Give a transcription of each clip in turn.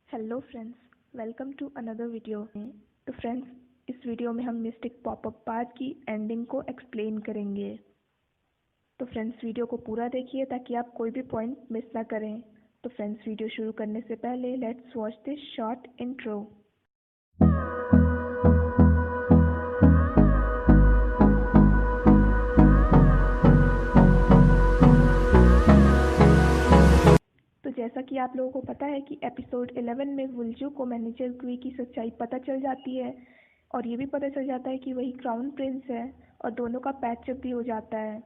Hello friends, welcome to another video. तो friends, इस video में हम मिस्टिक पॉपअप पार्ट की एंडिंग को एक्सप्लेन करेंगे। तो फ्रेंड्स, वीडियो को पूरा देखिए ताकि आप कोई भी पॉइंट मिस ना करें। तो फ्रेंड्स, वीडियो शुरू करने से पहले let's watch this short intro. तो जैसा कि आप लोगों को पता है कि एपिसोड 11 में वुल्जू को मैनेजर क्वी की सच्चाई पता चल जाती है और ये भी पता चल जाता है कि वही क्राउन प्रिंस है और दोनों का पैचअप भी हो जाता है।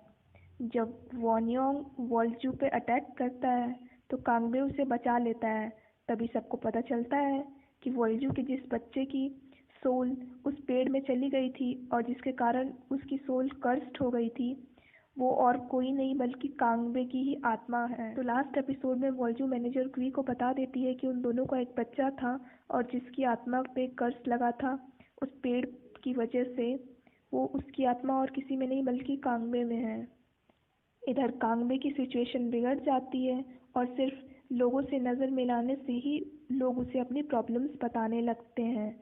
जब वॉन्योंग वोल्जू पे अटैक करता है तो कांगबे उसे बचा लेता है। तभी सबको पता चलता है कि वोल्जू के जिस बच्चे की सोल उस पेड़ में चली गई थी और जिसके कारण उसकी सोल कर्स्ड हो गई थी, वो और कोई नहीं बल्कि कांगबे की ही आत्मा है। तो लास्ट एपिसोड में वोल्जू मैनेजर क्वी को बता देती है कि उन दोनों का एक बच्चा था और जिसकी आत्मा पे कर्स लगा था उस पेड़ की वजह से, वो उसकी आत्मा और किसी में नहीं बल्कि कांगबे में है। इधर कांगबे की सिचुएशन बिगड़ जाती है और सिर्फ लोगों से नज़र मिलाने से ही लोग उसे अपनी प्रॉब्लम्स बताने लगते हैं।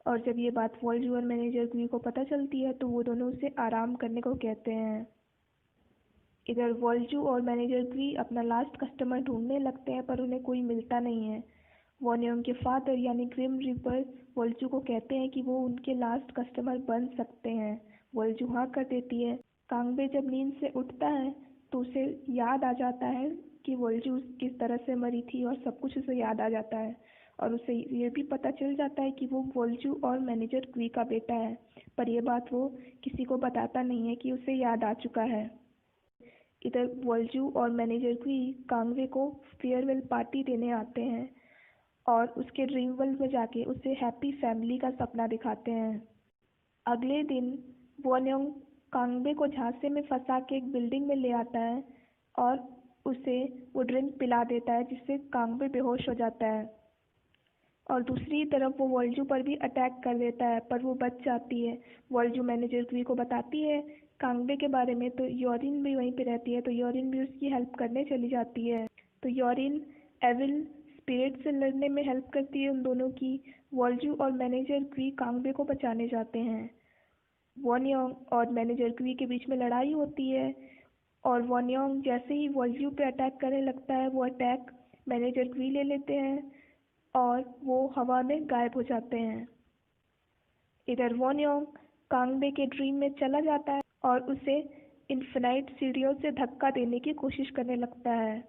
और जब ये बात वोल्जू और मैनेजर क्वी को पता चलती है तो वो दोनों उसे आराम करने को कहते हैं। इधर वोल्जू और मैनेजर क्वी अपना लास्ट कस्टमर ढूंढने लगते हैं पर उन्हें कोई मिलता नहीं है। वॉन्योंग के फादर यानी ग्रिम रीपर वोल्जू को कहते हैं कि वो उनके लास्ट कस्टमर बन सकते हैं। वोल्जू हाँ कर देती है। कांगबे जब नींद से उठता है तो उसे याद आ जाता है कि वोल्जू किस तरह से मरी थी और सब कुछ उसे याद आ जाता है और उसे ये भी पता चल जाता है कि वो वोल्जू और मैनेजर क्वी का बेटा है, पर यह बात वो किसी को बताता नहीं है कि उसे याद आ चुका है। इधर वोल्जू और मैनेजर क्वी कांगबे को फेयरवेल पार्टी देने आते हैं और उसके ड्रीम वर्ल्ड में जाके उसे हैप्पी फैमिली का सपना दिखाते हैं। अगले दिन वॉन्योंग कांगबे को झांसे में फंसा के एक बिल्डिंग में ले आता है और उसे वो ड्रिंक पिला देता है जिससे कांगबे बेहोश हो जाता है। और दूसरी तरफ वो वोल्जू पर भी अटैक कर देता है पर वो बच जाती है। वोल्जू मैनेजर क्वी को बताती है कांगबे के बारे में, तो योरिन भी वहीं पे रहती है, तो योरिन भी उसकी हेल्प करने चली जाती है। तो योरिन एविल स्पिरिट से लड़ने में हेल्प करती है उन दोनों की। वोल्जू और मैनेजर क्वी कांगबे को बचाने जाते हैं। वॉन्योंग और मैनेजर क्वी के बीच में लड़ाई होती है और वॉन्योंग जैसे ही वोल्जू पे अटैक करने लगता है वो अटैक मैनेजर क्वी ले लेते हैं और वो हवा में गायब हो जाते हैं। इधर वॉन्योंग कांगबे के ड्रीम में चला जाता है और उसे इन्फिनाइट सीढ़ियों से धक्का देने की कोशिश करने लगता है।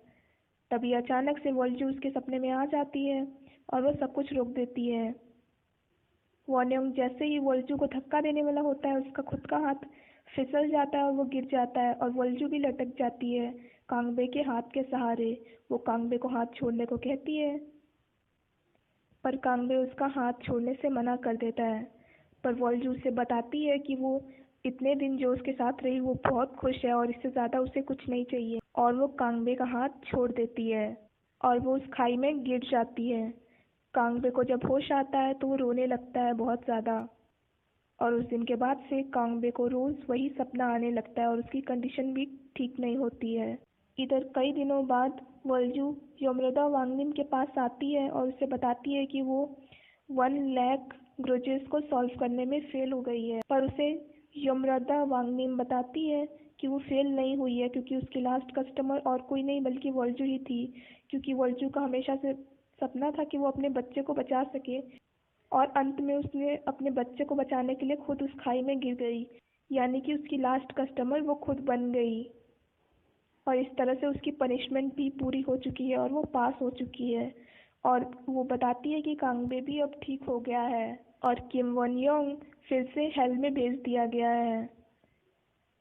तभी अचानक से वोल्जू उसके सपने में आ जाती है और वो सब कुछ रोक देती है। वॉन्योंग जैसे ही वोल्जू को धक्का देने वाला होता है उसका खुद का हाथ फिसल जाता है और वो गिर जाता है और वोल्जू भी लटक जाती है कांगबे के हाथ के सहारे। वो कांगबे को हाथ छोड़ने को कहती है पर कांगबे उसका हाथ छोड़ने से मना कर देता है। पर वोल्जू उसे बताती है कि वो इतने दिन जो उसके साथ रही वो बहुत खुश है और इससे ज़्यादा उसे कुछ नहीं चाहिए, और वो कांगबे का हाथ छोड़ देती है और वो उस खाई में गिर जाती है। कांगबे को जब होश आता है तो वो रोने लगता है बहुत ज़्यादा और उस दिन के बाद से कांगबे को रोज़ वही सपना आने लगता है और उसकी कंडीशन भी ठीक नहीं होती है। इधर कई दिनों बाद वोल्जू यमरदा वांगनिम के पास आती है और उसे बताती है कि वो 1 लाख ग्रोजेस को सॉल्व करने में फेल हो गई है, पर उसे यमरदा वांगनिम बताती है कि वो फेल नहीं हुई है क्योंकि उसकी लास्ट कस्टमर और कोई नहीं बल्कि वोल्जू ही थी, क्योंकि वोल्जू का हमेशा से सपना था कि वो अपने बच्चे को बचा सके और अंत में उसने अपने बच्चे को बचाने के लिए खुद उस खाई में गिर गई, यानी कि उसकी लास्ट कस्टमर वो खुद बन गई। और इस तरह से उसकी पनिशमेंट भी पूरी हो चुकी है और वो पास हो चुकी है। और वो बताती है कि कांगबे भी अब ठीक हो गया है और किम वन योंग फिर से हेल में भेज दिया गया है।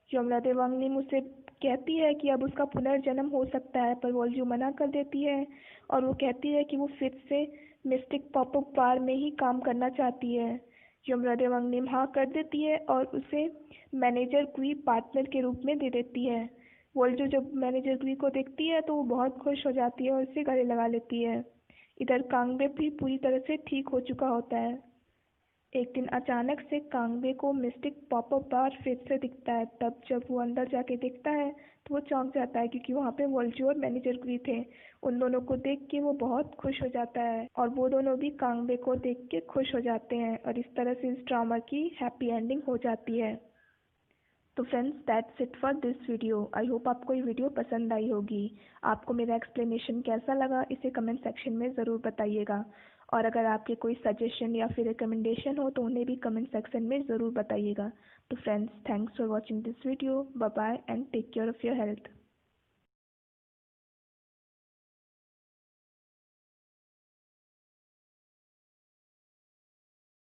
यमरादे वांगनिम उसे कहती है कि अब उसका पुनर्जन्म हो सकता है, पर वोल्जू मना कर देती है और वो कहती है कि वो फिर से मिस्टिक पॉपअप बार में ही काम करना चाहती है। यमरादे वांगनिम हाँ कर देती है और उसे मैनेजर क्वी पार्टनर के रूप में दे देती है। वोल्जू जब मैनेजर क्वी को देखती है तो वो बहुत खुश हो जाती है और उसे गले लगा लेती है। इधर कांगबे भी पूरी तरह से ठीक हो चुका होता है। एक दिन अचानक से कांगबे को मिस्टिक पॉपअप बार फिर से दिखता है। तब जब वो अंदर जाके देखता है तो वो चौंक जाता है क्योंकि वहाँ पे वोल्जू और मैनेजर ग्री थे। उन दोनों को देख के वो बहुत खुश हो जाता है और वो दोनों भी कांगबे को देख के खुश हो जाते हैं और इस तरह से इस ड्रामा की हैप्पी एंडिंग हो जाती है। तो friends, that's it for this video. I hope आपको ये वीडियो पसंद आई होगी। आपको मेरा एक्सप्लेनेशन कैसा लगा इसे कमेंट सेक्शन में ज़रूर बताइएगा, और अगर आपके कोई सजेशन या फिर रिकमेंडेशन हो तो उन्हें भी कमेंट सेक्शन में ज़रूर बताइएगा। तो friends, thanks for watching this video. Bye bye and take care of your health.